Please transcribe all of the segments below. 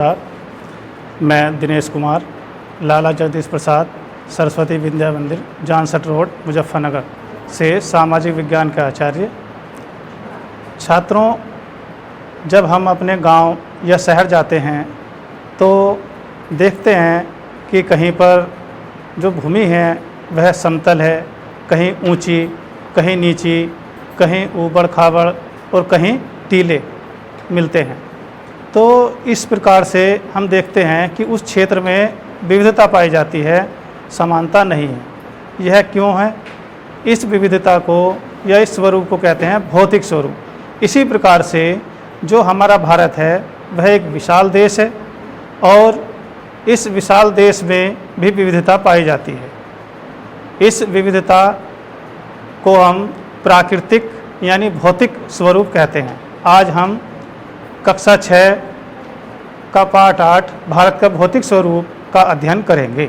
मैं दिनेश कुमार, लाला जगदीश प्रसाद सरस्वती विद्या मंदिर, जानसठ रोड, मुजफ्फरनगर से सामाजिक विज्ञान के आचार्य। छात्रों, जब हम अपने गांव या शहर जाते हैं तो देखते हैं कि कहीं पर जो भूमि है वह समतल है, कहीं ऊंची, कहीं नीची, कहीं ऊबड़ खाबड़ और कहीं टीले मिलते हैं। तो इस प्रकार से हम देखते हैं कि उस क्षेत्र में विविधता पाई जाती है, समानता नहीं है। यह क्यों है? इस विविधता को या इस स्वरूप को कहते हैं भौतिक स्वरूप। इसी प्रकार से जो हमारा भारत है वह एक विशाल देश है और इस विशाल देश में भी विविधता पाई जाती है। इस विविधता को हम प्राकृतिक यानी भौतिक स्वरूप कहते हैं। आज हम कक्षा 6 का पाठ 8 भारत का भौतिक स्वरूप का अध्ययन करेंगे।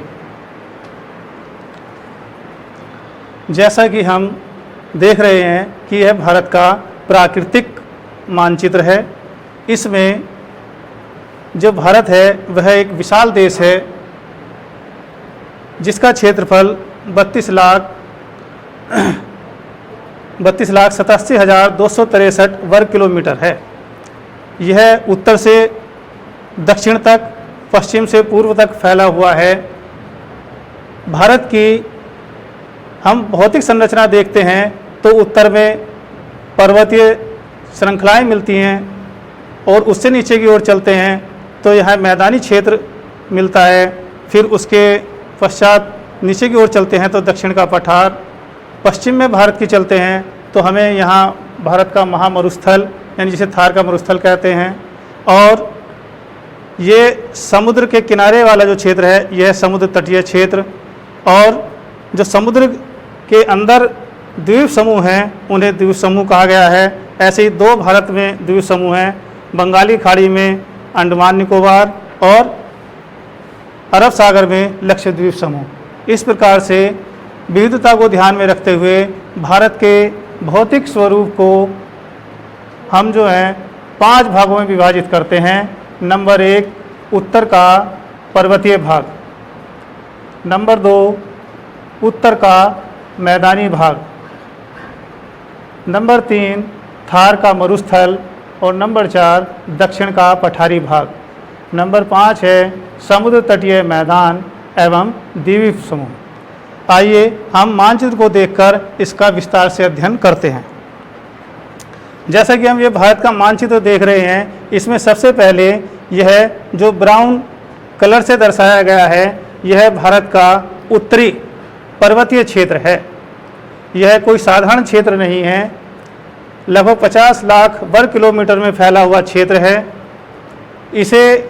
जैसा कि हम देख रहे हैं कि यह भारत का प्राकृतिक मानचित्र है। इसमें जो भारत है वह एक विशाल देश है जिसका क्षेत्रफल 32,87,263 वर्ग किलोमीटर है। यह उत्तर से दक्षिण तक, पश्चिम से पूर्व तक फैला हुआ है। भारत की हम भौतिक संरचना देखते हैं तो उत्तर में पर्वतीय श्रृंखलाएं मिलती हैं और उससे नीचे की ओर चलते हैं तो यह मैदानी क्षेत्र मिलता है। फिर उसके पश्चात नीचे की ओर चलते हैं तो दक्षिण का पठार। पश्चिम में भारत की चलते हैं तो हमें यहाँ भारत का महामरुस्थल यानी जिसे थार का मरुस्थल कहते हैं। और ये समुद्र के किनारे वाला जो क्षेत्र है यह समुद्र तटीय क्षेत्र। और जो समुद्र के अंदर द्वीप समूह हैं उन्हें द्वीप समूह कहा गया है। ऐसे ही 2 भारत में द्वीप समूह हैं, बंगाली खाड़ी में अंडमान निकोबार और अरब सागर में लक्षद्वीप समूह। इस प्रकार से विविधता को ध्यान में रखते हुए भारत के भौतिक स्वरूप को हम जो है 5 भागों में विभाजित करते हैं। नंबर 1 उत्तर का पर्वतीय भाग, नंबर 2 उत्तर का मैदानी भाग, नंबर 3 थार का मरुस्थल और नंबर 4 दक्षिण का पठारी भाग, नंबर 5 है समुद्र तटीय मैदान एवं द्वीप समूह। आइए हम मानचित्र को देखकर इसका विस्तार से अध्ययन करते हैं। जैसा कि हम ये भारत का मानचित्र देख रहे हैं, इसमें सबसे पहले यह जो ब्राउन कलर से दर्शाया गया है यह भारत का उत्तरी पर्वतीय क्षेत्र है। यह कोई साधारण क्षेत्र नहीं है, लगभग 50 लाख वर्ग किलोमीटर में फैला हुआ क्षेत्र है। इसे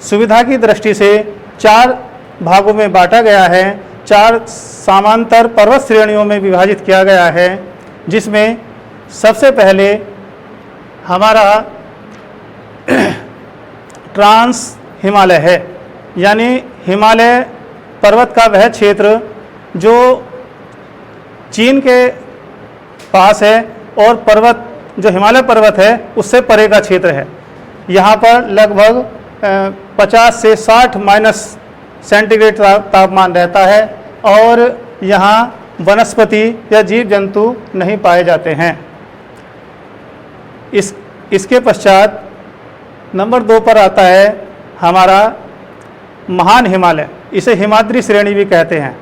सुविधा की दृष्टि से 4 भागों में बांटा गया है, 4 समांतर पर्वत श्रेणियों में विभाजित किया गया है, जिसमें सबसे पहले हमारा ट्रांस हिमालय है, यानी हिमालय पर्वत का वह क्षेत्र जो चीन के पास है और पर्वत जो हिमालय पर्वत है उससे परे का क्षेत्र है। यहाँ पर लगभग 50 से 60 माइनस सेंटीग्रेड तापमान रहता है और यहाँ वनस्पति या जीव जंतु नहीं पाए जाते हैं। इसके पश्चात नंबर 2 पर आता है हमारा महान हिमालय। इसे हिमाद्री श्रेणी भी कहते हैं।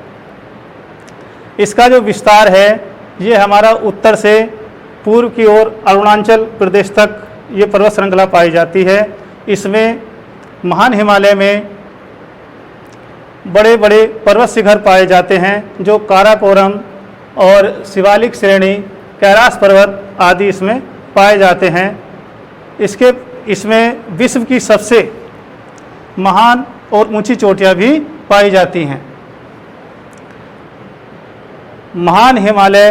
इसका जो विस्तार है ये हमारा उत्तर से पूर्व की ओर अरुणाचल प्रदेश तक ये पर्वत श्रृंखला पाई जाती है। इसमें महान हिमालय में बड़े बड़े पर्वत शिखर पाए जाते हैं जो काराकोरम और शिवालिक श्रेणी, कैलाश पर्वत आदि इसमें पाए जाते हैं। इसमें विश्व की सबसे महान और ऊंची चोटियां भी पाई जाती हैं। महान हिमालय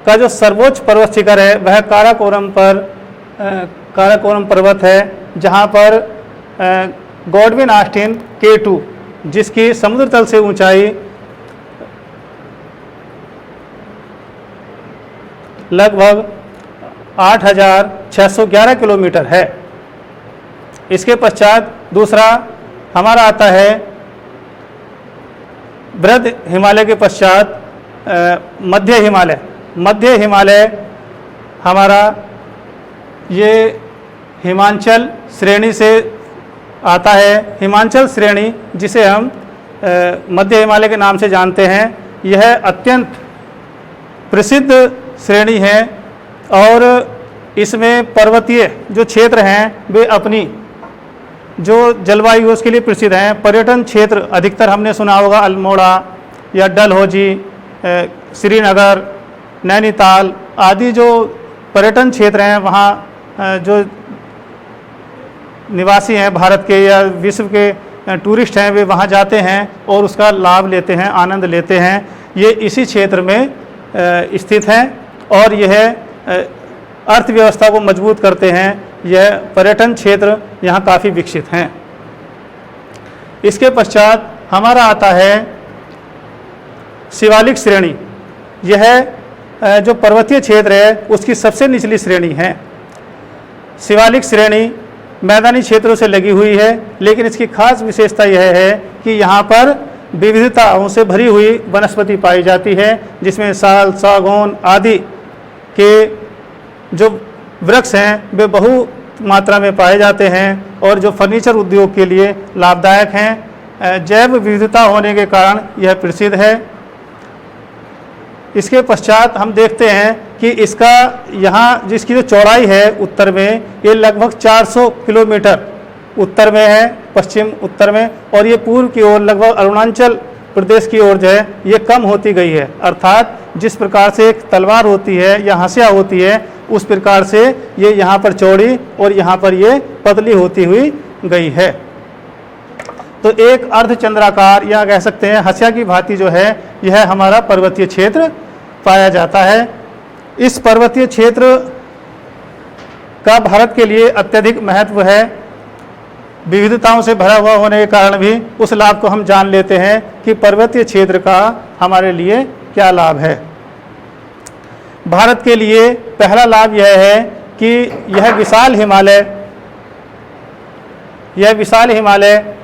का जो सर्वोच्च पर्वत शिखर है वह काराकोरम पर्वत है, जहां पर गॉडविन ऑस्टिन K2 जिसकी समुद्र तल से ऊंचाई लगभग 8,611 किलोमीटर है। इसके पश्चात दूसरा हमारा आता है बृहद हिमालय के पश्चात मध्य हिमालय। मध्य हिमालय हमारा ये हिमांचल श्रेणी से आता है। हिमांचल श्रेणी जिसे हम मध्य हिमालय के नाम से जानते हैं, यह अत्यंत प्रसिद्ध श्रेणी है और इसमें पर्वतीय जो क्षेत्र हैं वे अपनी जो जलवायु उसके लिए प्रसिद्ध हैं। पर्यटन क्षेत्र अधिकतर हमने सुना होगा अल्मोड़ा या डलहौजी, श्रीनगर, नैनीताल आदि जो पर्यटन क्षेत्र हैं, वहाँ जो निवासी हैं भारत के या विश्व के टूरिस्ट हैं वे वहाँ जाते हैं और उसका लाभ लेते हैं, आनंद लेते हैं। ये इसी क्षेत्र में स्थित हैं और यह अर्थव्यवस्था को मजबूत करते हैं। यह पर्यटन क्षेत्र यहाँ काफ़ी विकसित हैं। इसके पश्चात हमारा आता है शिवालिक श्रेणी। यह जो पर्वतीय क्षेत्र है उसकी सबसे निचली श्रेणी है। शिवालिक श्रेणी मैदानी क्षेत्रों से लगी हुई है, लेकिन इसकी खास विशेषता यह है कि यहाँ पर विविधताओं से भरी हुई वनस्पति पाई जाती है, जिसमें साल, सागौन आदि के जो वृक्ष हैं वे बहु मात्रा में पाए जाते हैं और जो फर्नीचर उद्योग के लिए लाभदायक हैं। जैव विविधता होने के कारण यह प्रसिद्ध है। इसके पश्चात हम देखते हैं कि इसका यहाँ जिसकी जो चौड़ाई है उत्तर में, ये लगभग 400 किलोमीटर उत्तर में है, पश्चिम उत्तर में, और ये पूर्व की ओर लगभग अरुणाचल प्रदेश की ओर जो है ये कम होती गई है। अर्थात जिस प्रकार से एक तलवार होती है या हंसिया होती है, उस प्रकार से ये यहाँ पर चौड़ी और यहाँ पर ये पतली होती हुई गई है। तो एक अर्धचंद्राकार या कह सकते हैं हंसिया की भांति जो है यह हमारा पर्वतीय क्षेत्र पाया जाता है। इस पर्वतीय क्षेत्र का भारत के लिए अत्यधिक महत्व है। विविधताओं से भरा हुआ होने के कारण भी उस लाभ को हम जान लेते हैं कि पर्वतीय क्षेत्र का हमारे लिए क्या लाभ है। भारत के लिए पहला लाभ यह है कि यह विशाल हिमालय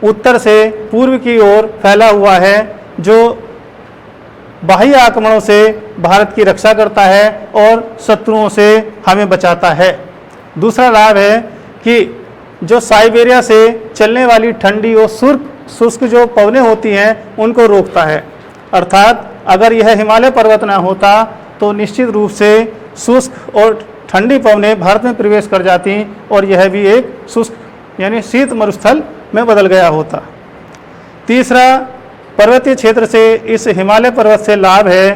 उत्तर से पूर्व की ओर फैला हुआ है, जो बाह्य आक्रमणों से भारत की रक्षा करता है और शत्रुओं से हमें बचाता है। दूसरा लाभ है कि जो साइबेरिया से चलने वाली ठंडी और शुष्क जो पवनें होती हैं उनको रोकता है। अर्थात अगर यह हिमालय पर्वत न होता तो निश्चित रूप से शुष्क और ठंडी पवनें भारत में प्रवेश कर जाती और यह भी एक शुष्क यानी शीत मरुस्थल में बदल गया होता। तीसरा, पर्वतीय क्षेत्र से इस हिमालय पर्वत से लाभ है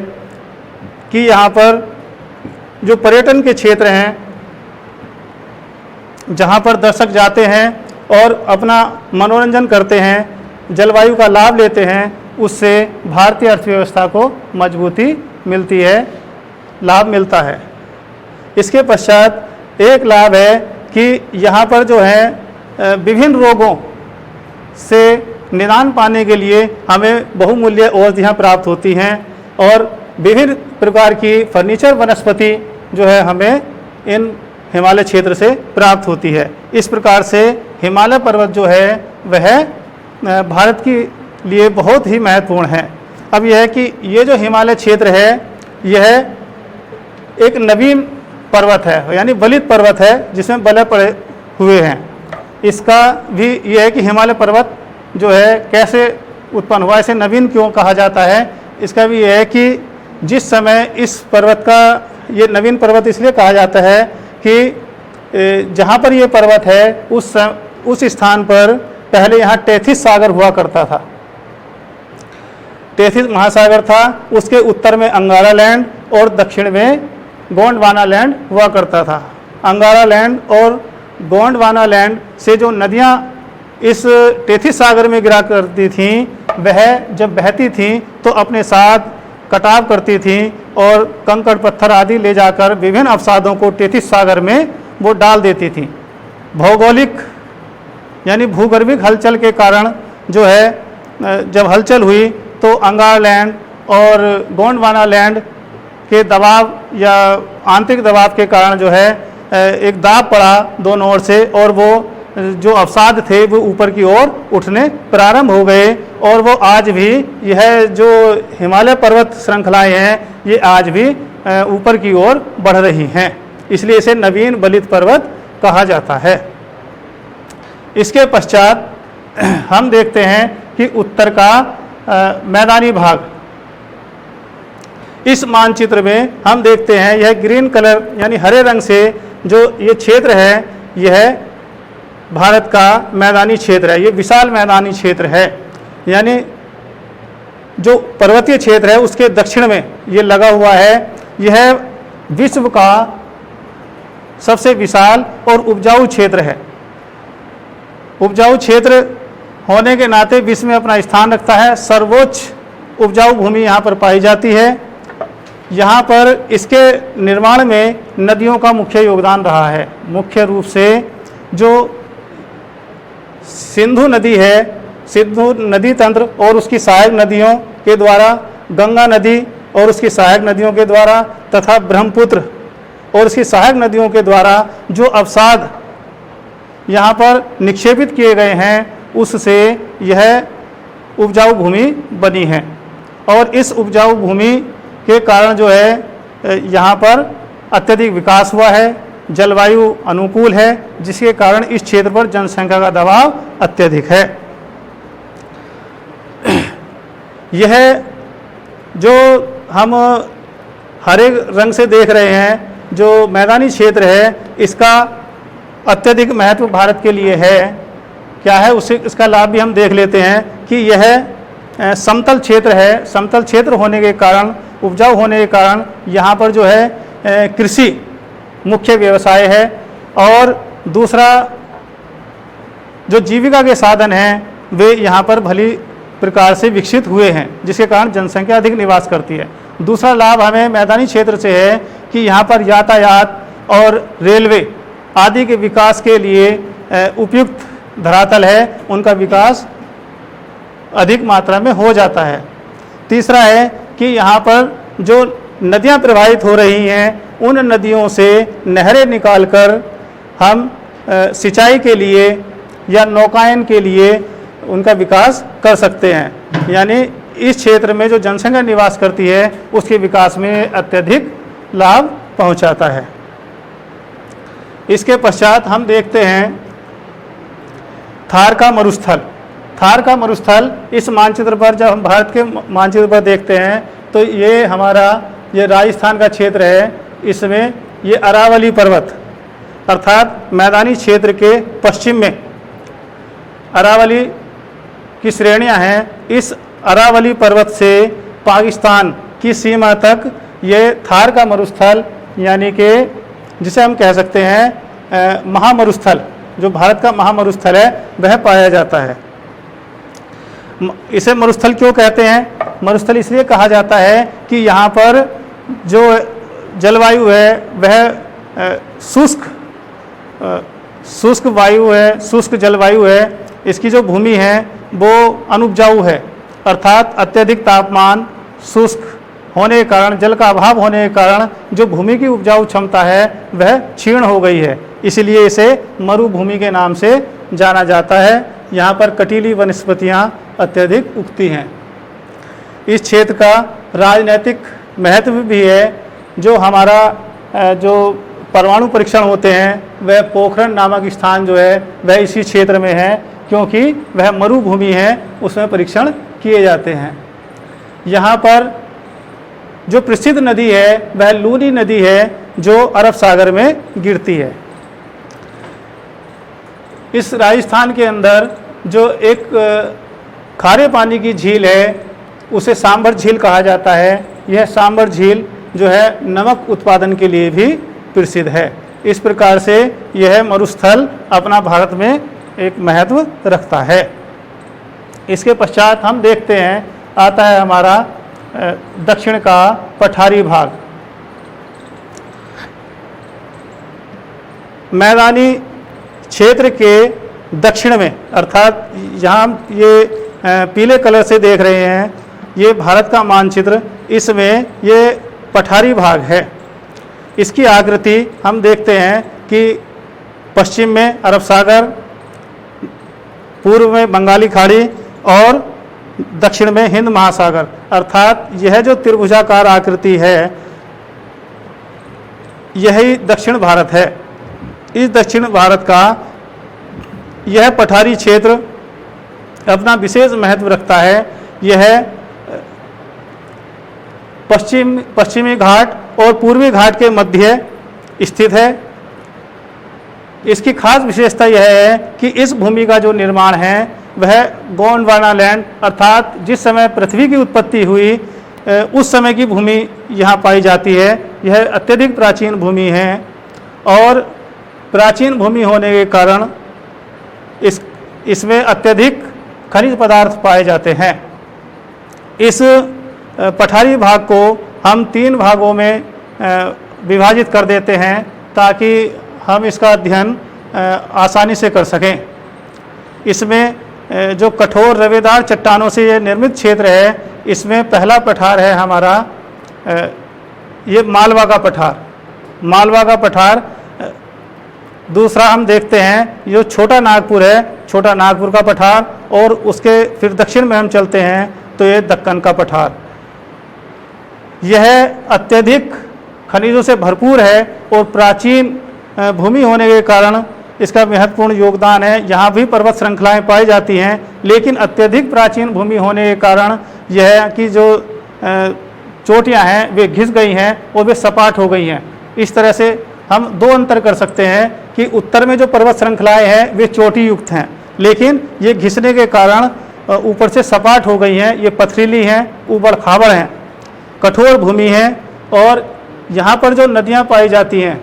कि यहाँ पर जो पर्यटन के क्षेत्र हैं, जहाँ पर दर्शक जाते हैं और अपना मनोरंजन करते हैं, जलवायु का लाभ लेते हैं, उससे भारतीय अर्थव्यवस्था को मजबूती मिलती है, लाभ मिलता है। इसके पश्चात एक लाभ है कि यहाँ पर जो है विभिन्न रोगों से निदान पाने के लिए हमें बहुमूल्य औषधियाँ प्राप्त होती हैं और विभिन्न प्रकार की फर्नीचर वनस्पति जो है हमें इन हिमालय क्षेत्र से प्राप्त होती है। इस प्रकार से हिमालय पर्वत जो है वह भारत के लिए बहुत ही महत्वपूर्ण है। अब यह है कि ये जो हिमालय क्षेत्र है यह एक नवीन पर्वत है, यानी बलित पर्वत है जिसमें बलय पड़े हुए हैं। इसका भी यह है कि हिमालय पर्वत जो है कैसे उत्पन्न हुआ, इसे नवीन क्यों कहा जाता है। इसका भी यह है कि जिस समय इस पर्वत का ये नवीन पर्वत इसलिए कहा जाता है कि जहाँ पर ये पर्वत है उस स्थान पर पहले यहाँ टेथिस सागर हुआ करता था। टेथिस महासागर था, उसके उत्तर में अंगारा लैंड और दक्षिण में गोंडवाना लैंड हुआ करता था। अंगारा लैंड और गोंडवाना लैंड से जो नदियाँ इस टेथिस सागर में गिरा करती थीं, वह जब बहती थीं तो अपने साथ कटाव करती थीं और कंकड़ पत्थर आदि ले जाकर विभिन्न अवसादों को टेथिस सागर में वो डाल देती थीं। भौगोलिक यानी भूगर्भिक हलचल के कारण जो है जब हलचल हुई तो अंगार लैंड और गोंडवाना लैंड के दबाव या आंतरिक दबाव के कारण जो है एक दाब पड़ा दोनों ओर से और वो जो अवसाद थे वो ऊपर की ओर उठने प्रारंभ हो गए और वो आज भी यह जो हिमालय पर्वत श्रृंखलाएं हैं ये आज भी ऊपर की ओर बढ़ रही हैं, इसलिए इसे नवीन बलित पर्वत कहा जाता है। इसके पश्चात हम देखते हैं कि उत्तर का मैदानी भाग। इस मानचित्र में हम देखते हैं यह ग्रीन कलर यानी हरे रंग से जो ये क्षेत्र है यह भारत का मैदानी क्षेत्र है, ये विशाल मैदानी क्षेत्र है। यानी जो पर्वतीय क्षेत्र है उसके दक्षिण में ये लगा हुआ है। यह विश्व का सबसे विशाल और उपजाऊ क्षेत्र है। उपजाऊ क्षेत्र होने के नाते विश्व में अपना स्थान रखता है। सर्वोच्च उपजाऊ भूमि यहाँ पर पाई जाती है। यहाँ पर इसके निर्माण में नदियों का मुख्य योगदान रहा है। मुख्य रूप से जो सिंधु नदी है, सिंधु नदी तंत्र और उसकी सहायक नदियों के द्वारा, गंगा नदी और उसकी सहायक नदियों के द्वारा तथा ब्रह्मपुत्र और उसकी सहायक नदियों के द्वारा जो अवसाद यहाँ पर निक्षेपित किए गए हैं उससे यह उपजाऊ भूमि बनी है। और इस उपजाऊ भूमि के कारण जो है यहाँ पर अत्यधिक विकास हुआ है, जलवायु अनुकूल है, जिसके कारण इस क्षेत्र पर जनसंख्या का दबाव अत्यधिक है। यह जो हम हरे रंग से देख रहे हैं जो मैदानी क्षेत्र है इसका अत्यधिक महत्व भारत के लिए है। क्या है उसे इसका लाभ भी हम देख लेते हैं कि यह समतल क्षेत्र है। समतल क्षेत्र होने के कारण, उपजाऊ होने के कारण यहाँ पर जो है कृषि मुख्य व्यवसाय है और दूसरा जो जीविका के साधन हैं वे यहाँ पर भली प्रकार से विकसित हुए हैं, जिसके कारण जनसंख्या अधिक निवास करती है। दूसरा लाभ हमें मैदानी क्षेत्र से है कि यहाँ पर यातायात और रेलवे आदि के विकास के लिए उपयुक्त धरातल है, उनका विकास अधिक मात्रा में हो जाता है। तीसरा है कि यहाँ पर जो नदियाँ प्रवाहित हो रही हैं उन नदियों से नहरें निकालकर हम सिंचाई के लिए या नौकायन के लिए उनका विकास कर सकते हैं। यानी इस क्षेत्र में जो जनसंख्या निवास करती है उसके विकास में अत्यधिक लाभ पहुंचाता है। इसके पश्चात हम देखते हैं थार का मरुस्थल। थार का मरुस्थल इस मानचित्र पर जब हम भारत के मानचित्र पर देखते हैं तो ये हमारा ये राजस्थान का क्षेत्र है। इसमें ये अरावली पर्वत अर्थात मैदानी क्षेत्र के पश्चिम में अरावली की श्रेणियां हैं। इस अरावली पर्वत से पाकिस्तान की सीमा तक ये थार का मरुस्थल यानी कि जिसे हम कह सकते हैं महामरुस्थल, जो भारत का महामरुस्थल है वह पाया जाता है। इसे मरुस्थल क्यों कहते हैं? मरुस्थल इसलिए कहा जाता है कि यहाँ पर जो जलवायु है वह शुष्क वायु है, शुष्क जलवायु है। इसकी जो भूमि है वो अनुपजाऊ है, अर्थात अत्यधिक तापमान, शुष्क होने के कारण, जल का अभाव होने के कारण जो भूमि की उपजाऊ क्षमता है वह क्षीण हो गई है। इसलिए इसे मरुभूमि के नाम से जाना जाता है। यहाँ पर कटीली वनस्पतियाँ अत्यधिक उगती हैं। इस क्षेत्र का राजनीतिक महत्व भी है। जो हमारा जो परमाणु परीक्षण होते हैं वह पोखरण नामक स्थान जो है वह इसी क्षेत्र में है, क्योंकि वह मरुभूमि है, उसमें परीक्षण किए जाते हैं। यहाँ पर जो प्रसिद्ध नदी है वह लूनी नदी है जो अरब सागर में गिरती है। इस राजस्थान के अंदर जो एक खारे पानी की झील है उसे सांभर झील कहा जाता है। यह सांभर झील जो है नमक उत्पादन के लिए भी प्रसिद्ध है। इस प्रकार से यह मरुस्थल अपना भारत में एक महत्व रखता है। इसके पश्चात हम देखते हैं आता है हमारा दक्षिण का पठारी भाग। मैदानी क्षेत्र के दक्षिण में, अर्थात यहाँ ये पीले कलर से देख रहे हैं, ये भारत का मानचित्र, इसमें ये पठारी भाग है। इसकी आकृति हम देखते हैं कि पश्चिम में अरब सागर, पूर्व में बंगाली खाड़ी और दक्षिण में हिंद महासागर, अर्थात यह जो त्रिभुजाकार आकृति है यही दक्षिण भारत है। इस दक्षिण भारत का यह पठारी क्षेत्र अपना विशेष महत्व रखता है। यह पश्चिमी घाट और पूर्वी घाट के मध्य स्थित है। इसकी खास विशेषता यह है कि इस भूमि का जो निर्माण है वह गोंडवाना लैंड, अर्थात जिस समय पृथ्वी की उत्पत्ति हुई उस समय की भूमि यहाँ पाई जाती है। यह अत्यधिक प्राचीन भूमि है और प्राचीन भूमि होने के कारण इसमें अत्यधिक खनिज पदार्थ पाए जाते हैं। इस पठारी भाग को हम 3 भागों में विभाजित कर देते हैं ताकि हम इसका अध्ययन आसानी से कर सकें। इसमें जो कठोर रवेदार चट्टानों से ये निर्मित क्षेत्र है, इसमें पहला पठार है हमारा ये मालवा का पठार। मालवा का पठार। दूसरा हम देखते हैं जो छोटा नागपुर है, छोटा नागपुर का पठार, और उसके फिर दक्षिण में हम चलते हैं तो ये दक्कन का पठार। यह अत्यधिक खनिजों से भरपूर है और प्राचीन भूमि होने के कारण इसका महत्वपूर्ण योगदान है। यहाँ भी पर्वत श्रृंखलाएं पाई जाती हैं, लेकिन अत्यधिक प्राचीन भूमि होने के कारण यह कि जो चोटियाँ हैं वे घिस गई हैं और वे सपाट हो गई हैं। इस तरह से हम 2 अंतर कर सकते हैं कि उत्तर में जो पर्वत श्रृंखलाएं हैं वे चोटी युक्त हैं, लेकिन ये घिसने के कारण ऊपर से सपाट हो गई हैं। ये पथरीली हैं, ऊबड़ खाबड़ हैं, कठोर भूमि है। और यहाँ पर जो नदियाँ पाई जाती हैं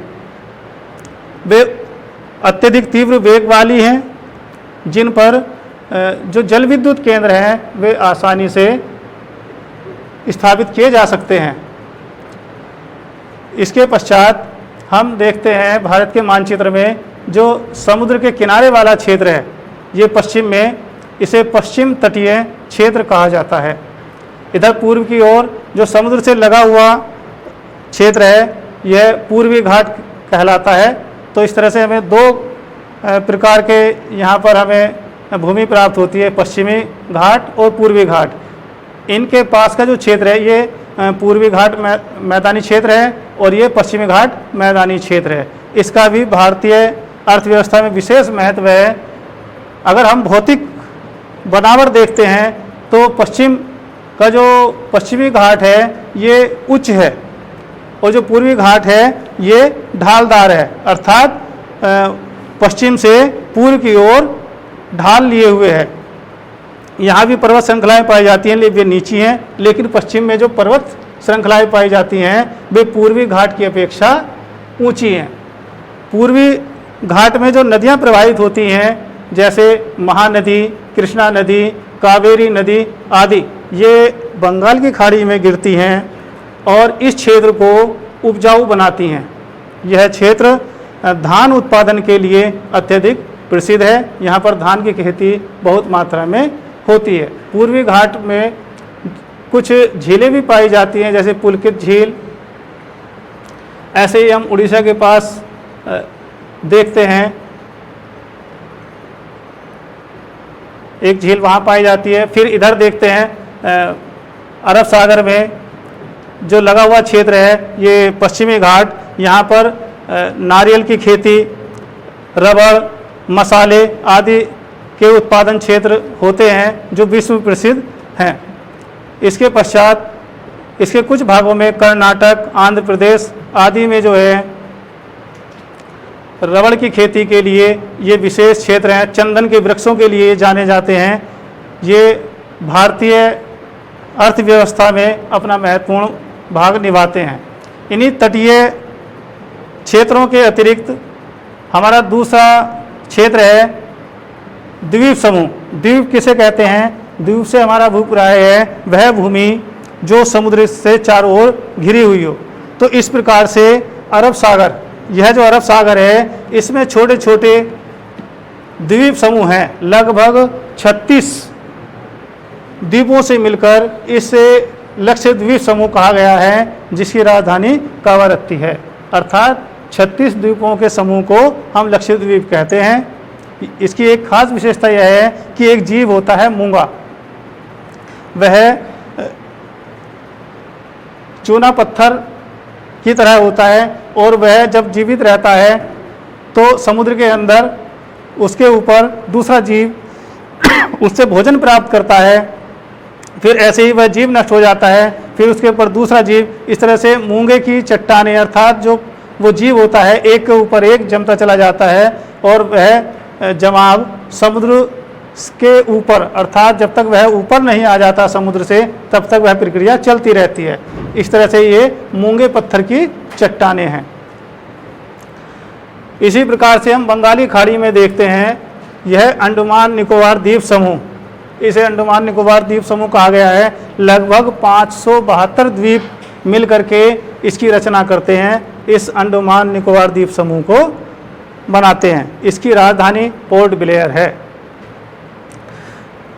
वे अत्यधिक तीव्र वेग वाली हैं, जिन पर जो जल विद्युत केंद्र हैं वे आसानी से स्थापित किए जा सकते हैं। इसके पश्चात हम देखते हैं भारत के मानचित्र में जो समुद्र के किनारे वाला क्षेत्र है, ये पश्चिम में, इसे पश्चिम तटीय क्षेत्र कहा जाता है। इधर पूर्व की ओर जो समुद्र से लगा हुआ क्षेत्र है यह पूर्वी घाट कहलाता है। तो इस तरह से हमें 2 प्रकार के यहाँ पर हमें भूमि प्राप्त होती है, पश्चिमी घाट और पूर्वी घाट। इनके पास का जो क्षेत्र है ये पूर्वी घाट मैदानी क्षेत्र है और ये पश्चिमी घाट मैदानी क्षेत्र है। इसका भी भारतीय अर्थव्यवस्था में विशेष महत्व है। अगर हम भौतिक बनावट देखते हैं तो पश्चिम का जो पश्चिमी घाट है ये उच्च है और जो पूर्वी घाट है ये ढालदार है, अर्थात पश्चिम से पूर्व की ओर ढाल लिए हुए है। यहाँ भी पर्वत श्रृंखलाएं पाई जाती हैं, वे नीची हैं, लेकिन पश्चिम में जो पर्वत श्रृंखलाएं पाई जाती हैं वे पूर्वी घाट की अपेक्षा ऊंची हैं। पूर्वी घाट में जो नदियाँ प्रवाहित होती हैं जैसे महानदी, कृष्णा नदी, कावेरी नदी आदि, ये बंगाल की खाड़ी में गिरती हैं और इस क्षेत्र को उपजाऊ बनाती हैं। यह क्षेत्र धान उत्पादन के लिए अत्यधिक प्रसिद्ध है। यहाँ पर धान की खेती बहुत मात्रा में होती है। पूर्वी घाट में कुछ झीलें भी पाई जाती हैं जैसे पुलकित झील। ऐसे ही हम उड़ीसा के पास देखते हैं, एक झील वहाँ पाई जाती है। फिर इधर देखते हैं अरब सागर में जो लगा हुआ क्षेत्र है ये पश्चिमी घाट, यहाँ पर नारियल की खेती, रबड़, मसाले आदि के उत्पादन क्षेत्र होते हैं जो विश्व प्रसिद्ध हैं। इसके पश्चात इसके कुछ भागों में कर्नाटक, आंध्र प्रदेश आदि में जो है रबड़ की खेती के लिए ये विशेष क्षेत्र हैं। चंदन के वृक्षों के लिए जाने जाते हैं। ये भारतीय अर्थव्यवस्था में अपना महत्वपूर्ण भाग निभाते हैं। इन्हीं तटीय क्षेत्रों के अतिरिक्त हमारा दूसरा क्षेत्र है द्वीप समूह। द्वीप किसे कहते हैं? द्वीप से हमारा अभिप्राय है वह भूमि जो समुद्र से चारों ओर घिरी हुई हो। तो इस प्रकार से अरब सागर, यह जो अरब सागर है इसमें छोटे छोटे द्वीप समूह हैं। लगभग 36 द्वीपों से मिलकर इसे लक्षद्वीप समूह कहा गया है, जिसकी राजधानी कावारत्ती है। अर्थात 36 द्वीपों के समूह को हम लक्षद्वीप कहते हैं। इसकी एक खास विशेषता यह है कि एक जीव होता है मूंगा, वह चूना पत्थर की तरह होता है और वह जब जीवित रहता है तो समुद्र के अंदर उसके ऊपर दूसरा जीव उससे भोजन प्राप्त करता है, फिर ऐसे ही वह जीव नष्ट हो जाता है, फिर उसके ऊपर दूसरा जीव, इस तरह से मूंगे की चट्टानें अर्थात जो वो जीव होता है एक के ऊपर एक जमता चला जाता है और वह जमाव समुद्र के ऊपर अर्थात जब तक वह ऊपर नहीं आ जाता समुद्र से तब तक वह प्रक्रिया चलती रहती है। इस तरह से ये मूंगे पत्थर की चट्टानें हैं। इसी प्रकार से हम बंगाली खाड़ी में देखते हैं, यह अंडमान निकोबार द्वीप समूह, इसे अंडमान निकोबार द्वीप समूह कहा गया है। लगभग 572 द्वीप मिल करके इसकी रचना करते हैं, इस अंडमान निकोबार द्वीप समूह को बनाते हैं। इसकी राजधानी पोर्ट ब्लेयर है।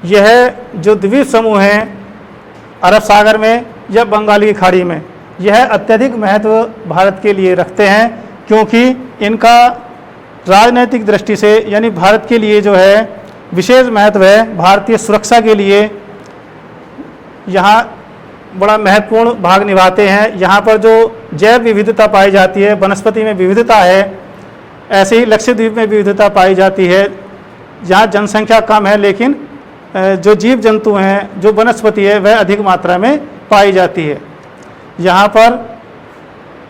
यह जो द्वीप समूह है अरब सागर में या बंगाली खाड़ी में, यह अत्यधिक महत्व भारत के लिए रखते हैं, क्योंकि इनका राजनीतिक दृष्टि से यानी भारत के लिए जो है विशेष महत्व है। भारतीय सुरक्षा के लिए यहाँ बड़ा महत्वपूर्ण भाग निभाते हैं। यहाँ पर जो जैव विविधता पाई जाती है, वनस्पति में विविधता है, ऐसे ही लक्षद्वीप में विविधता पाई जाती है। यहाँ जनसंख्या कम है लेकिन जो जीव जंतु हैं, जो वनस्पति है, वह अधिक मात्रा में पाई जाती है। यहाँ पर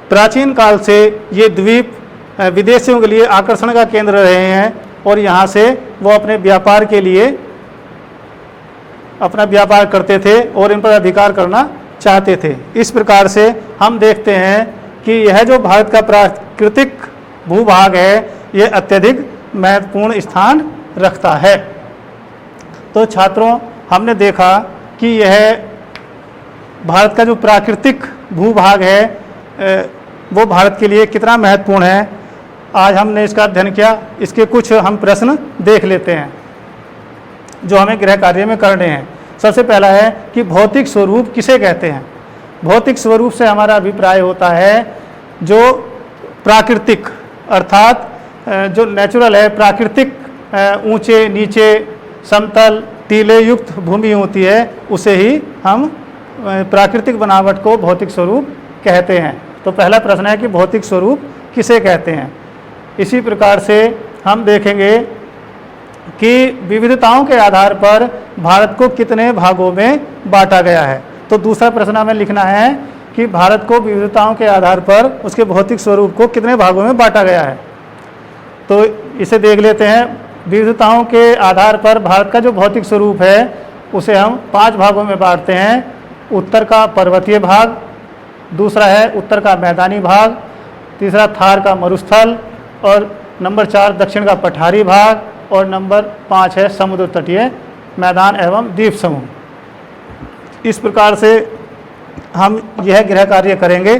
प्राचीन काल से ये द्वीप विदेशियों के लिए आकर्षण का केंद्र रहे हैं और यहाँ से वो अपने व्यापार के लिए अपना व्यापार करते थे और इन पर अधिकार करना चाहते थे। इस प्रकार से हम देखते हैं कि यह जो भारत का प्राकृतिक भूभाग है, ये अत्यधिक महत्वपूर्ण स्थान रखता है। तो छात्रों, हमने देखा कि यह भारत का जो प्राकृतिक भूभाग है वो भारत के लिए कितना महत्वपूर्ण है। आज हमने इसका अध्ययन किया। इसके कुछ हम प्रश्न देख लेते हैं जो हमें गृह कार्य में करने हैं। सबसे पहला है कि भौतिक स्वरूप किसे कहते हैं। भौतिक स्वरूप से हमारा अभिप्राय होता है जो प्राकृतिक अर्थात जो नेचुरल है, प्राकृतिक ऊंचे नीचे समतल टीले युक्त भूमि होती है, उसे ही हम प्राकृतिक बनावट को भौतिक स्वरूप कहते हैं। तो पहला प्रश्न है कि भौतिक स्वरूप किसे कहते हैं। इसी प्रकार से हम देखेंगे कि विविधताओं के आधार पर भारत को कितने भागों में बांटा गया है। तो दूसरा प्रश्न हमें लिखना है कि भारत को विविधताओं के आधार पर उसके भौतिक स्वरूप को कितने भागों में बांटा गया है। तो इसे देख लेते हैं। विविधताओं के आधार पर भारत का जो भौतिक स्वरूप है उसे हम 5 भागों में बांटते हैं। उत्तर का पर्वतीय भाग, दूसरा है उत्तर का मैदानी भाग, तीसरा थार का मरुस्थल और नंबर 4 दक्षिण का पठारी भाग और नंबर 5 है समुद्र तटीय मैदान एवं द्वीप समूह। इस प्रकार से हम यह गृह कार्य करेंगे।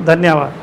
धन्यवाद।